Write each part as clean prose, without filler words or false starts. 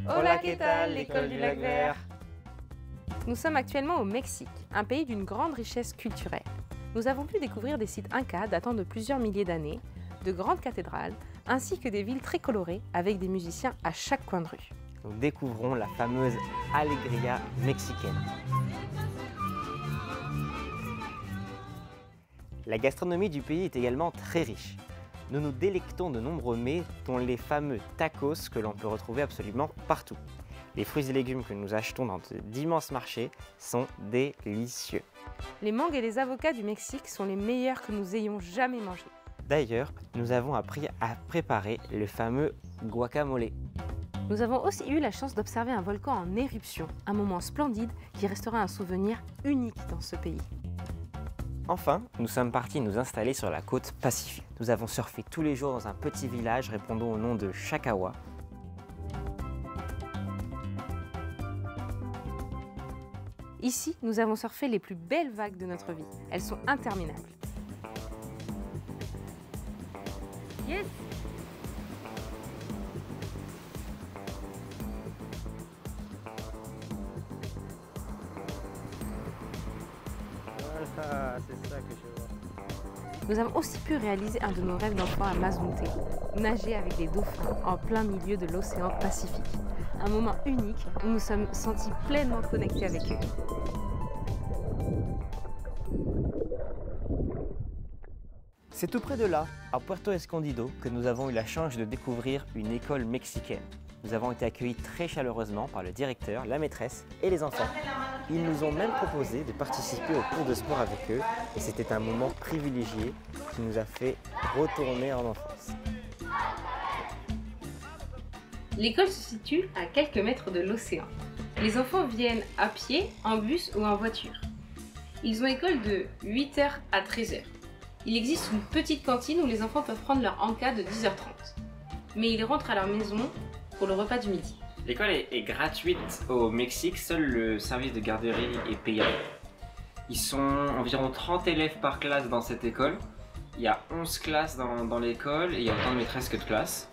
Hola, ¿qué tal, l'école du Lac Vert? Nous sommes actuellement au Mexique, un pays d'une grande richesse culturelle. Nous avons pu découvrir des sites incas datant de plusieurs milliers d'années, de grandes cathédrales, ainsi que des villes très colorées avec des musiciens à chaque coin de rue. Nous découvrons la fameuse Alegría mexicaine. La gastronomie du pays est également très riche. Nous nous délectons de nombreux mets, dont les fameux tacos que l'on peut retrouver absolument partout. Les fruits et légumes que nous achetons dans d'immenses marchés sont délicieux. Les mangues et les avocats du Mexique sont les meilleurs que nous ayons jamais mangés. D'ailleurs, nous avons appris à préparer le fameux guacamole. Nous avons aussi eu la chance d'observer un volcan en éruption, un moment splendide qui restera un souvenir unique dans ce pays. Enfin, nous sommes partis nous installer sur la côte Pacifique. Nous avons surfé tous les jours dans un petit village répondant au nom de Chacahua. Ici, nous avons surfé les plus belles vagues de notre vie. Elles sont interminables. Yes! Voilà, c'est ça que je vois. Nous avons aussi pu réaliser un de nos rêves d'enfant à Mazunte, nager avec des dauphins en plein milieu de l'océan Pacifique. Un moment unique où nous sommes sentis pleinement connectés avec eux. C'est tout près de là, à Puerto Escondido, que nous avons eu la chance de découvrir une école mexicaine. Nous avons été accueillis très chaleureusement par le directeur, la maîtresse et les enfants. Ils nous ont même proposé de participer au cours de sport avec eux et c'était un moment privilégié qui nous a fait retourner en enfance. L'école se situe à quelques mètres de l'océan. Les enfants viennent à pied, en bus ou en voiture. Ils ont école de 8h à 13h. Il existe une petite cantine où les enfants peuvent prendre leur encas de 10h30. Mais ils rentrent à leur maison pour le repas du midi. L'école est gratuite au Mexique, seul le service de garderie est payant. Ils sont environ 30 élèves par classe dans cette école. Il y a 11 classes dans l'école et il y a autant de maîtresses que de classes.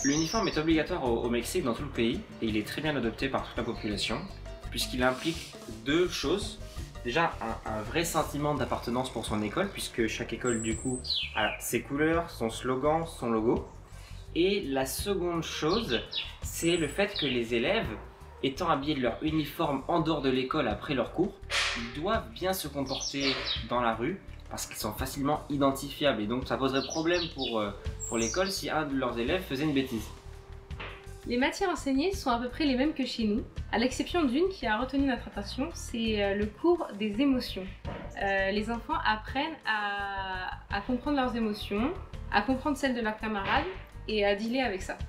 L'uniforme est obligatoire au Mexique dans tout le pays et il est très bien adopté par toute la population puisqu'il implique deux choses. Déjà un vrai sentiment d'appartenance pour son école puisque chaque école du coup a ses couleurs, son slogan, son logo. Et la seconde chose, c'est le fait que les élèves, étant habillés de leur uniforme en dehors de l'école après leur cours, ils doivent bien se comporter dans la rue parce qu'ils sont facilement identifiables et donc ça poserait problème pour l'école si un de leurs élèves faisait une bêtise. Les matières enseignées sont à peu près les mêmes que chez nous, à l'exception d'une qui a retenu notre attention, c'est le cours des émotions. Les enfants apprennent à comprendre leurs émotions, à comprendre celles de leurs camarades et à dealer avec ça.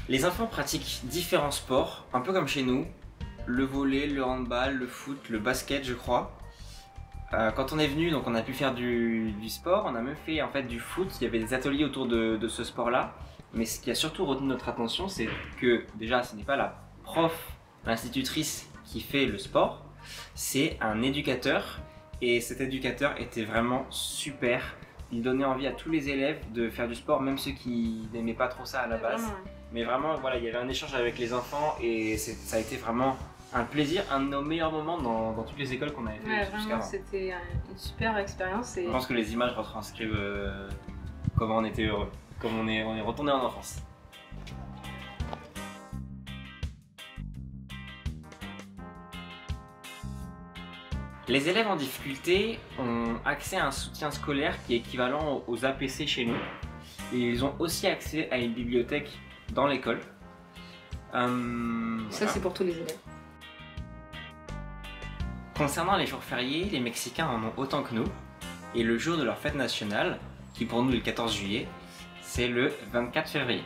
Les enfants pratiquent différents sports, un peu comme chez nous, le volley, le handball, le foot, le basket je crois. Quand on est venu, donc on a pu faire du sport, on a même fait en fait du foot, il y avait des ateliers autour de ce sport-là. Mais ce qui a surtout retenu notre attention, c'est que déjà ce n'est pas la prof, l'institutrice qui fait le sport, c'est un éducateur et cet éducateur était vraiment super. Il donnait envie à tous les élèves de faire du sport, même ceux qui n'aimaient pas trop ça à la base. Mais vraiment, voilà, il y avait un échange avec les enfants et ça a été vraiment un plaisir, un de nos meilleurs moments dans toutes les écoles qu'on avait fait jusqu'à. C'était une super expérience. Je pense que les images retranscrivent comment on était heureux, comme on est retourné en enfance. Les élèves en difficulté ont accès à un soutien scolaire qui est équivalent aux APC chez nous. Et ils ont aussi accès à une bibliothèque dans l'école. Ça, c'est pour tous les élèves. Concernant les jours fériés, les Mexicains en ont autant que nous. Et le jour de leur fête nationale, qui pour nous est le 14 juillet, c'est le 24 février.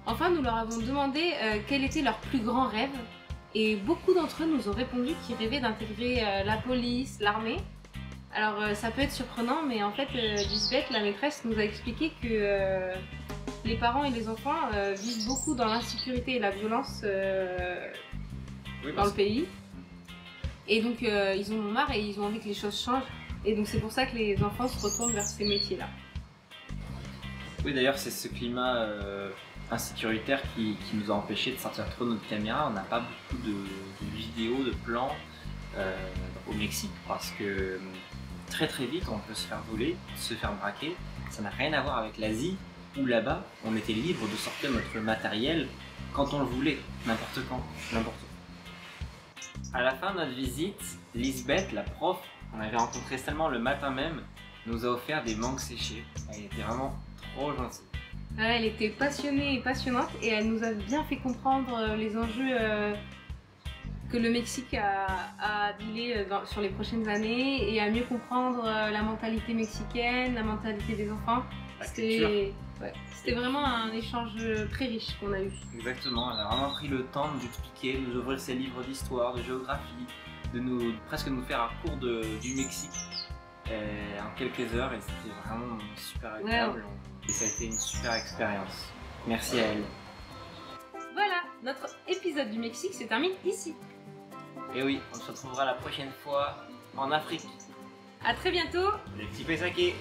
Enfin, nous leur avons demandé quel était leur plus grand rêve. Et beaucoup d'entre eux nous ont répondu qu'ils rêvaient d'intégrer la police, l'armée. Alors ça peut être surprenant, mais en fait Lisbeth, la maîtresse, nous a expliqué que les parents et les enfants vivent beaucoup dans l'insécurité et la violence dans le pays. Et donc ils en ont marre et ils ont envie que les choses changent. Et donc c'est pour ça que les enfants se retournent vers ces métiers-là. Oui, d'ailleurs c'est ce climat insécuritaire qui nous a empêché de sortir trop notre caméra. On n'a pas beaucoup de vidéos, de plans au Mexique parce que très vite on peut se faire voler, se faire braquer. Ça n'a rien à voir avec l'Asie où là-bas on était libre de sortir notre matériel quand on le voulait, n'importe quand, n'importe où. À la fin de notre visite, Lisbeth, la prof, on avait rencontré seulement le matin même, nous a offert des mangues séchées. Elle était vraiment trop gentille. Elle était passionnée et passionnante et elle nous a bien fait comprendre les enjeux que le Mexique a dealé sur les prochaines années et à mieux comprendre la mentalité mexicaine, la mentalité des enfants. C'était vraiment un échange très riche qu'on a eu. Exactement, elle a vraiment pris le temps de nous expliquer, de nous ouvrir ses livres d'histoire, de géographie, de presque nous faire un cours du Mexique en quelques heures et c'était vraiment super agréable. Ouais. Et ça a été une super expérience. Merci à elle. Voilà, notre épisode du Mexique se termine ici. Et oui, on se retrouvera la prochaine fois en Afrique. À très bientôt. Les petits Pesake.